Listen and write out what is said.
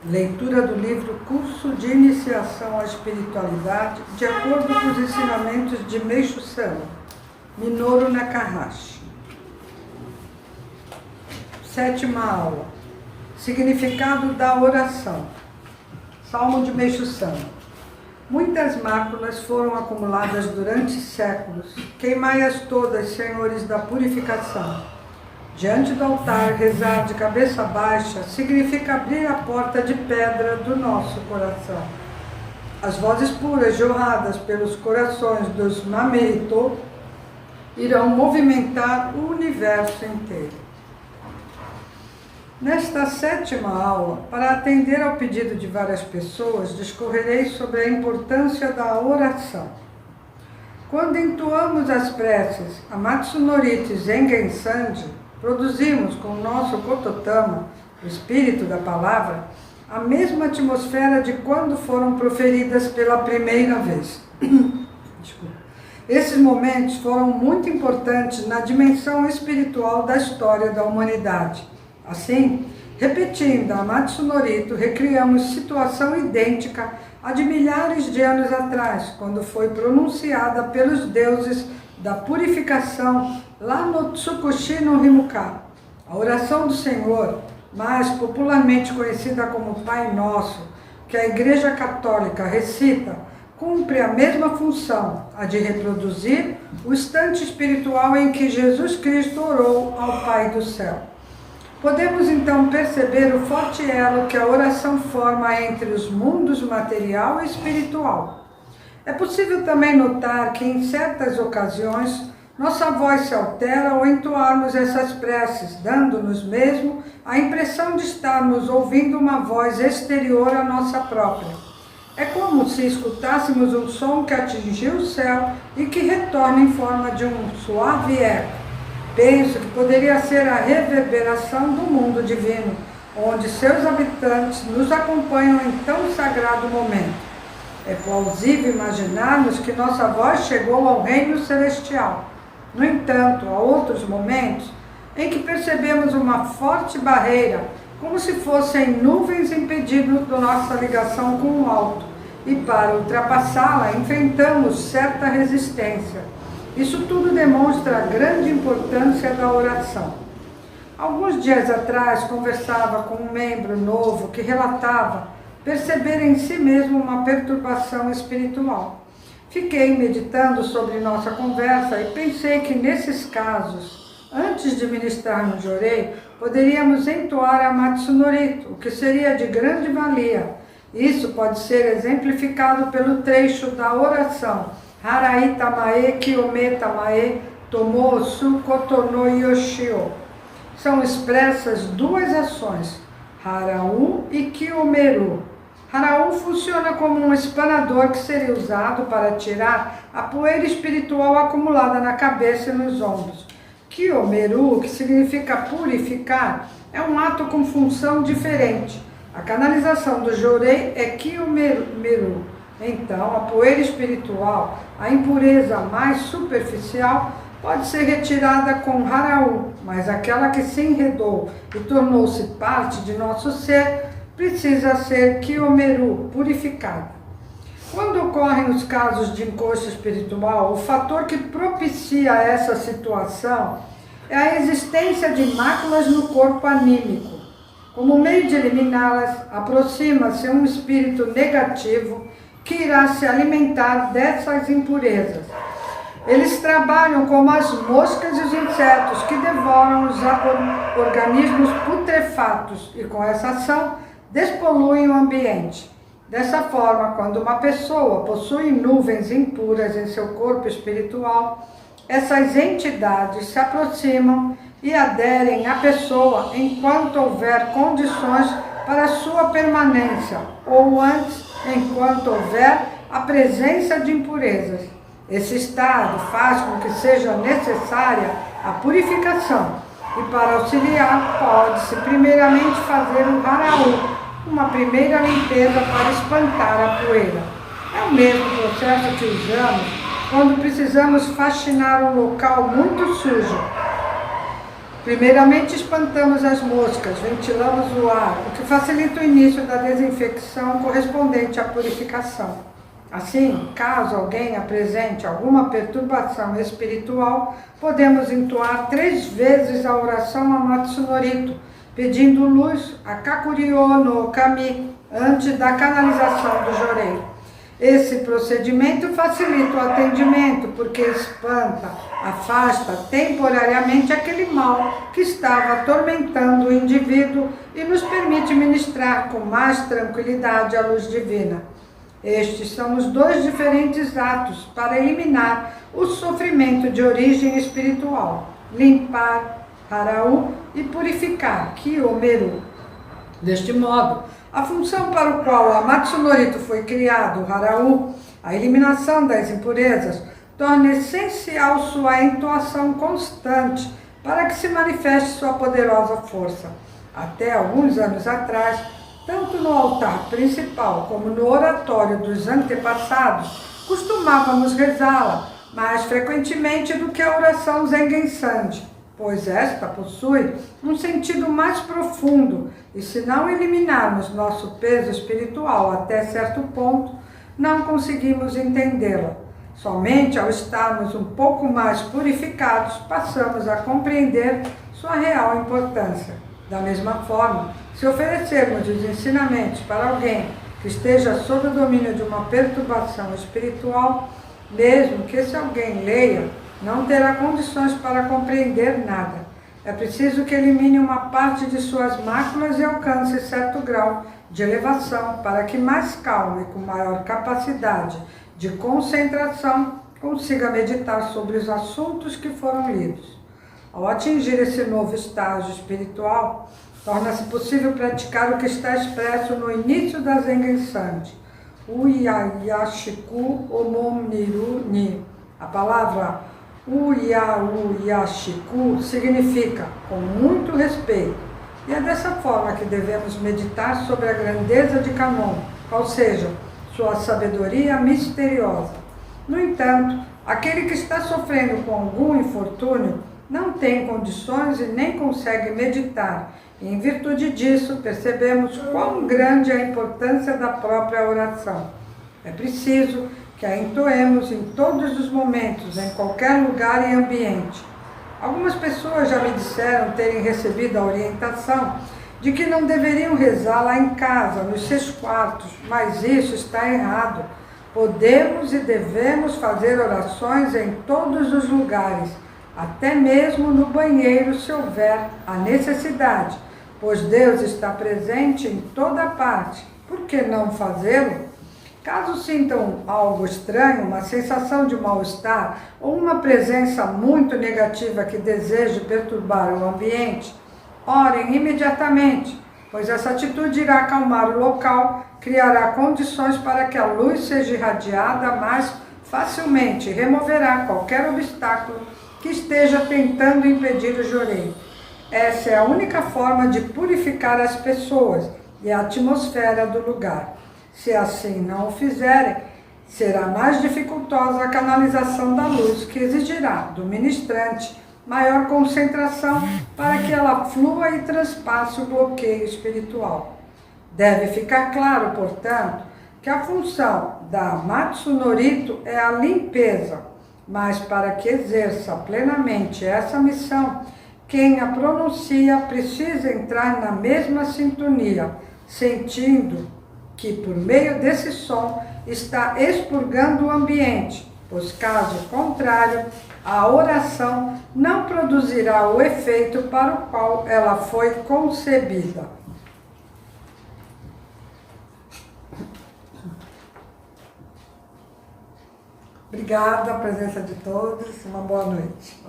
Leitura do livro Curso de Iniciação à Espiritualidade, de acordo com os ensinamentos de Meishu Sama, Minoru Nakahashi. Sétima aula. Significado da oração. Salmo de Meishu Sama. Muitas máculas foram acumuladas durante séculos. Queimai-as todas, senhores da purificação. Diante do altar, rezar de cabeça baixa significa abrir a porta de pedra do nosso coração. As vozes puras jorradas pelos corações dos Mameito irão movimentar o universo inteiro. Nesta sétima aula, para atender ao pedido de várias pessoas, discorrerei sobre a importância da oração. Quando entoamos as preces Amatsu Noriti Zengen Sandi, produzimos com o nosso Kototama, o espírito da palavra, a mesma atmosfera de quando foram proferidas pela primeira vez. Esses momentos foram muito importantes na dimensão espiritual da história da humanidade. Assim, repetindo a Amatsu Norito, recriamos situação idêntica a de milhares de anos atrás, quando foi pronunciada pelos deuses da purificação lá no Tsukushi no Himuka. A oração do Senhor, mais popularmente conhecida como Pai Nosso, que a Igreja Católica recita, cumpre a mesma função, a de reproduzir o instante espiritual em que Jesus Cristo orou ao Pai do céu. Podemos então perceber o forte elo que a oração forma entre os mundos material e espiritual. É possível também notar que em certas ocasiões nossa voz se altera ao entoarmos essas preces, dando-nos mesmo a impressão de estarmos ouvindo uma voz exterior à nossa própria. É como se escutássemos um som que atingiu o céu e que retorna em forma de um suave eco. Penso que poderia ser a reverberação do mundo divino, onde seus habitantes nos acompanham em tão sagrado momento. É plausível imaginarmos que nossa voz chegou ao reino celestial. No entanto, há outros momentos em que percebemos uma forte barreira, como se fossem nuvens impedindo nossa ligação com o alto, e para ultrapassá-la enfrentamos certa resistência. Isso tudo demonstra a grande importância da oração. Alguns dias atrás conversava com um membro novo que relatava perceber em si mesmo uma perturbação espiritual. Fiquei meditando sobre nossa conversa e pensei que nesses casos, antes de ministrar no Jorei, poderíamos entoar a Amatsu Norito, o que seria de grande valia. Isso pode ser exemplificado pelo trecho da oração Harai tamae kiyome tamae tomo su koto no yoshio. São expressas duas ações, Harau e Kiyomeru. Harau funciona como um espanador que seria usado para tirar a poeira espiritual acumulada na cabeça e nos ombros. Kiyomeru, que significa purificar, é um ato com função diferente. A canalização do Jorei é Kiyomeru. Então, a poeira espiritual, a impureza mais superficial, pode ser retirada com Harau, mas aquela que se enredou e tornou-se parte de nosso ser, precisa ser Kiyomeru, purificada. Quando ocorrem os casos de encosto espiritual, o fator que propicia essa situação é a existência de máculas no corpo anímico. Como meio de eliminá-las, aproxima-se um espírito negativo que irá se alimentar dessas impurezas. Eles trabalham como as moscas e os insetos que devoram os organismos putrefatos e, com essa ação, despoluem o ambiente. Dessa forma, quando uma pessoa possui nuvens impuras em seu corpo espiritual, essas entidades se aproximam e aderem à pessoa enquanto houver condições para sua permanência, ou antes, enquanto houver a presença de impurezas. Esse estado faz com que seja necessária a purificação, e para auxiliar pode-se primeiramente fazer um Harau, uma primeira limpeza para espantar a poeira. É o mesmo processo que usamos quando precisamos faxinar um local muito sujo. Primeiramente, espantamos as moscas, ventilamos o ar, o que facilita o início da desinfecção correspondente à purificação. Assim, caso alguém apresente alguma perturbação espiritual, podemos entoar 3 vezes a oração Amatsu Norito, pedindo luz a Kakuryo no Kami antes da canalização do Jorei. Esse procedimento facilita o atendimento, porque espanta, afasta temporariamente aquele mal que estava atormentando o indivíduo e nos permite ministrar com mais tranquilidade a luz divina. Estes são os 2 diferentes atos para eliminar o sofrimento de origem espiritual: limpar, Harau, e purificar, Kiyomeru. Deste modo, a função para o qual o Amatsu Norito foi criado, o Harau, a eliminação das impurezas, torna essencial sua entoação constante para que se manifeste sua poderosa força. Até alguns anos atrás, tanto no altar principal como no oratório dos antepassados, costumávamos rezá-la mais frequentemente do que a oração Zengen Sandi, pois esta possui um sentido mais profundo e, se não eliminarmos nosso peso espiritual até certo ponto, não conseguimos entendê-la. Somente ao estarmos um pouco mais purificados, passamos a compreender sua real importância. Da mesma forma, se oferecermos os ensinamentos para alguém que esteja sob o domínio de uma perturbação espiritual, mesmo que esse alguém leia, não terá condições para compreender nada. É preciso que elimine uma parte de suas máculas e alcance certo grau de elevação para que mais calmo e com maior capacidade de concentração consiga meditar sobre os assuntos que foram lidos. Ao atingir esse novo estágio espiritual, torna-se possível praticar o que está expresso no início da Zengen Sandi, Uyayashiku Omomniru Ni. A palavra Uyayashiku significa com muito respeito, e é dessa forma que devemos meditar sobre a grandeza de Kannon, ou seja, sua sabedoria misteriosa. No entanto, aquele que está sofrendo com algum infortúnio não tem condições e nem consegue meditar. E, em virtude disso, percebemos quão grande é a importância da própria oração. É preciso que a entoemos em todos os momentos, em qualquer lugar e ambiente. Algumas pessoas já me disseram terem recebido a orientação de que não deveriam rezar lá em casa, nos seus quartos, mas isso está errado. Podemos e devemos fazer orações em todos os lugares, até mesmo no banheiro, se houver a necessidade, pois Deus está presente em toda parte. Por que não fazê-lo? Caso sintam algo estranho, uma sensação de mal-estar ou uma presença muito negativa que deseje perturbar o ambiente, orem imediatamente, pois essa atitude irá acalmar o local, criará condições para que a luz seja irradiada mais facilmente e removerá qualquer obstáculo que esteja tentando impedir o Jorei. Essa é a única forma de purificar as pessoas e a atmosfera do lugar. Se assim não o fizerem, será mais dificultosa a canalização da luz, que exigirá do ministrante maior concentração para que ela flua e transpasse o bloqueio espiritual. Deve ficar claro, portanto, que a função da Amatsu Norito é a limpeza, mas para que exerça plenamente essa missão, quem a pronuncia precisa entrar na mesma sintonia, sentindo que por meio desse som está expurgando o ambiente, pois caso contrário, a oração não produzirá o efeito para o qual ela foi concebida. Obrigada a presença de todos, uma boa noite.